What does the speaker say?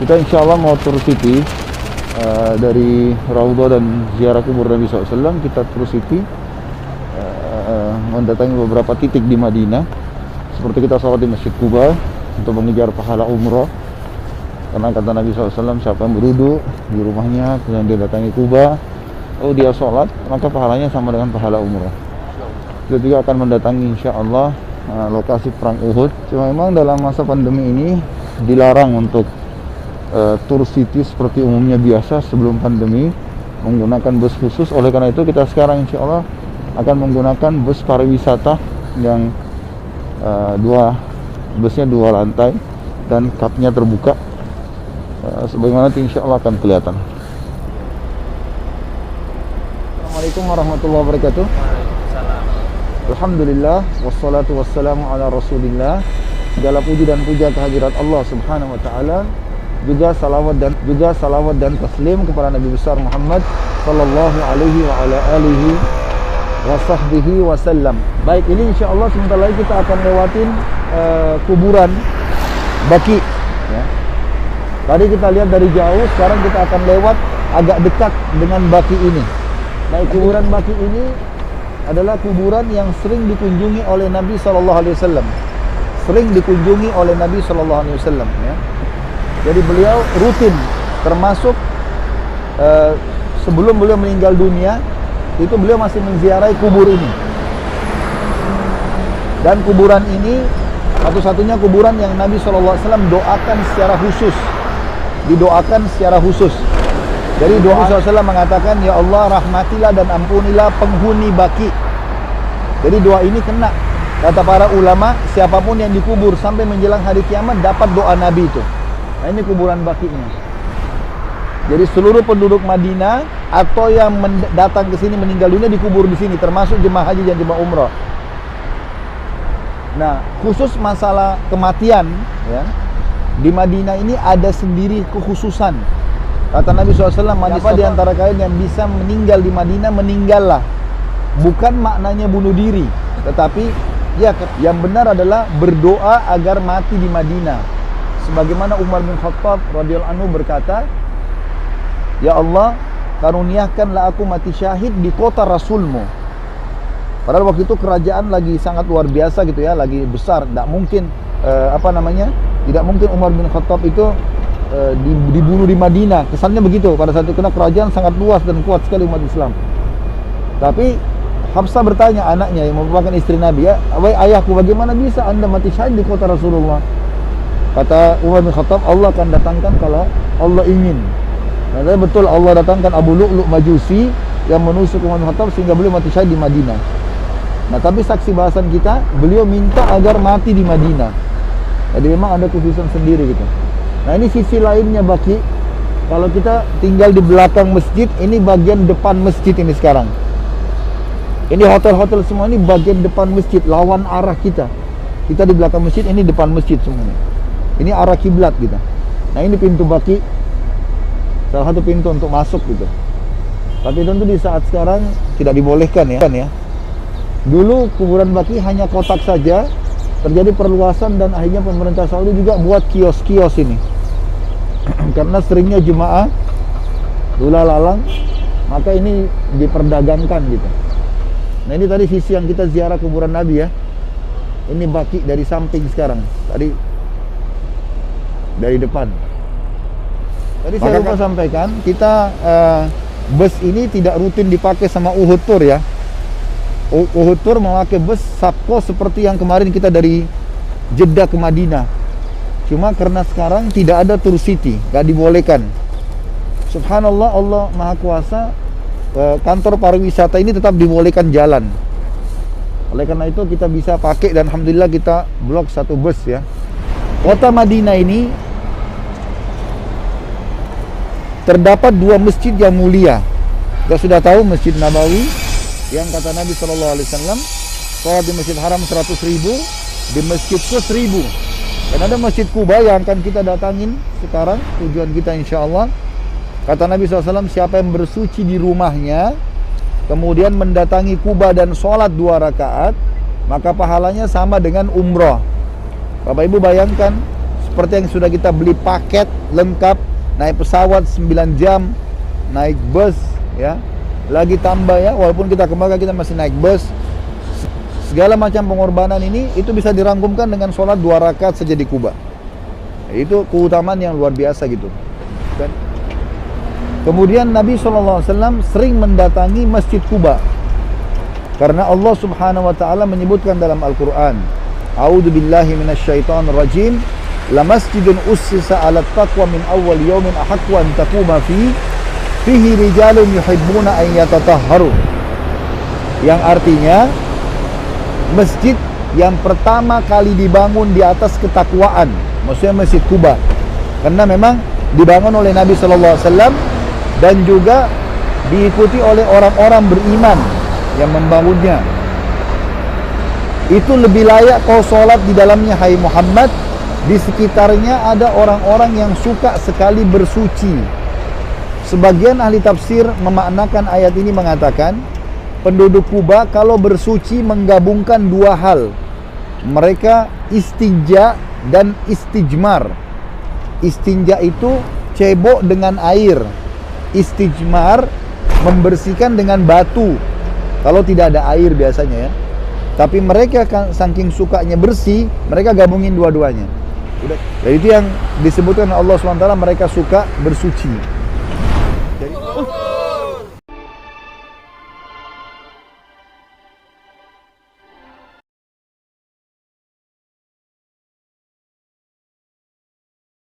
Kita insya Allah mau tur city dari Raudhah dan ziarah kubur Nabi SAW. Kita tur city mendatangi beberapa titik di Madinah, seperti kita sholat di Masjid Quba untuk mengejar pahala umrah. Karena kata Nabi SAW, siapa yang berduduk di rumahnya kemudian dia datangi Quba, lalu dia sholat, maka pahalanya sama dengan pahala umrah. Kita juga akan mendatangi insya Allah lokasi perang Uhud. Cuma memang dalam masa pandemi ini dilarang untuk tur city seperti umumnya biasa sebelum pandemi, menggunakan bus khusus. Oleh karena itu kita sekarang insya Allah akan menggunakan bus pariwisata yang busnya dua lantai dan kapnya terbuka, sebagaimana nanti insya Allah akan kelihatan. Assalamualaikum warahmatullahi wabarakatuh. Alhamdulillah, wassalatu wassalamu ala rasulillah. Segala puji dan puja kehadirat Allah subhanahu wa ta'ala, juga salawat dan taslim kepada Nabi besar Muhammad sallallahu alaihi wa ala alihi wa sahbihi wasallam. Baik, ini insyaallah sebentar lagi kita akan lewatin kuburan Baqi ya. Tadi kita lihat dari jauh, sekarang kita akan lewat agak dekat dengan Baqi ini. Baik, kuburan Baqi ini adalah kuburan yang sering dikunjungi oleh Nabi sallallahu alaihi wasallam. Sering dikunjungi oleh Nabi sallallahu alaihi wasallam ya. Jadi beliau rutin, termasuk sebelum beliau meninggal dunia, itu beliau masih menziarahi kubur ini. Dan kuburan ini satu-satunya kuburan yang Nabi SAW doakan secara khusus. Didoakan secara khusus. Jadi doa SAW mengatakan, ya Allah rahmatilah dan ampunilah penghuni Baqi. Jadi doa ini kena. Kata para ulama, siapapun yang dikubur sampai menjelang hari kiamat dapat doa Nabi itu. Nah, ini kuburan Baqinya. Jadi seluruh penduduk Madinah atau yang datang ke sini meninggal dunia dikubur di sini, termasuk jemaah haji dan jemaah umrah. Nah, khusus masalah kematian ya, di Madinah ini ada sendiri kekhususan. Kata Nabi SAW, siapa di antara kalian yang bisa meninggal di Madinah, meninggallah. Bukan maknanya bunuh diri, tetapi ya, yang benar adalah berdoa agar mati di Madinah. Sebagaimana Umar bin Khattab radhiyallahu anhu berkata, ya Allah, karuniakanlah aku mati syahid di kota Rasulmu. Padahal waktu itu kerajaan lagi sangat luar biasa gitu ya, lagi besar. Tidak mungkin tidak mungkin Umar bin Khattab itu dibunuh di Madinah. Kesannya begitu pada saat itu, karena kerajaan sangat luas dan kuat sekali umat Islam. Tapi Hafsah bertanya, anaknya yang merupakan istri Nabi, ya, wahai ayahku, bagaimana bisa anda mati syahid di kota Rasulullah? Kata Umar bin Khattab, Allah akan datangkan kalau Allah ingin. Nah, betul Allah datangkan Abu Lu'lu' Majusi yang menusuk Umar bin Khattab sehingga beliau mati syahid di Madinah. Nah, tapi saksi bahasan kita, beliau minta agar mati di Madinah. Jadi memang ada khususan sendiri gitu. Nah, ini sisi lainnya Baqi. Kalau kita tinggal di belakang masjid, ini bagian depan masjid ini sekarang. Ini hotel-hotel semua ini bagian depan masjid, lawan arah kita. Kita di belakang masjid, ini depan masjid semuanya. Ini arah kiblat kita. Nah, ini pintu Baqi, salah satu pintu untuk masuk gitu. Tapi tentu di saat sekarang tidak dibolehkan ya. Dulu kuburan Baqi hanya kotak saja, terjadi perluasan dan akhirnya pemerintah Saudi juga buat kios-kios ini. Karena seringnya jemaah lula lalang, maka ini diperdagangkan gitu. Nah, ini tadi sisi yang kita ziarah kuburan Nabi ya. Ini Baqi dari samping sekarang. Tadi dari depan. Tadi saya lupa sampaikan, kita bus ini tidak rutin dipakai sama Uhud Tour ya. Uhud Tour memakai bus Sabco seperti yang kemarin kita dari Jeddah ke Madinah. Cuma karena sekarang tidak ada tour city, gak dibolehkan. Subhanallah, Allah Maha Kuasa, kantor pariwisata ini tetap dibolehkan jalan. Oleh karena itu kita bisa pakai dan alhamdulillah kita blok satu bus ya. Kota Madinah ini terdapat dua masjid yang mulia. Kita sudah tahu Masjid Nabawi yang kata Nabi SAW, sholat di Masjid Haram 100.000, di Masjidku 1.000. Dan ada Masjid Quba yang akan kita datangin sekarang, tujuan kita insya Allah. Kata Nabi SAW, siapa yang bersuci di rumahnya, kemudian mendatangi Quba dan sholat 2 rakaat, maka pahalanya sama dengan umrah. Bapak Ibu bayangkan, seperti yang sudah kita beli paket lengkap, naik pesawat 9 jam, naik bus ya. Lagi tambah ya, walaupun kita ke Makkah kita masih naik bus. Segala macam pengorbanan ini itu bisa dirangkumkan dengan sholat 2 rakaat saja di Kuba. Itu keutamaan yang luar biasa gitu kan. Kemudian Nabi SAW sering mendatangi Masjid Kuba karena Allah Subhanahu wa taala menyebutkan dalam Al-Qur'an, A'udzu billahi minasyaitonir rajim, la masjidun ussisa 'ala taqwa min awwal yawmin ahaqqu an taquma fihi rijalun yuhibbuna an yatatahharu. Yang artinya masjid yang pertama kali dibangun di atas ketakwaan, maksudnya Masjid Kuba, karena memang dibangun oleh Nabi SAW dan juga diikuti oleh orang-orang beriman yang membangunnya. Itu lebih layak kau sholat di dalamnya, hai Muhammad. Di sekitarnya ada orang-orang yang suka sekali bersuci. Sebagian ahli tafsir memaknakan ayat ini mengatakan, penduduk Kuba kalau bersuci menggabungkan 2 hal. Mereka istinja dan istijmar. Istinja itu cebok dengan air. Istijmar membersihkan dengan batu kalau tidak ada air biasanya ya. Tapi mereka saking sukanya bersih, mereka gabungin dua-duanya. Jadi itu yang disebutkan Allah SWT, mereka suka bersuci.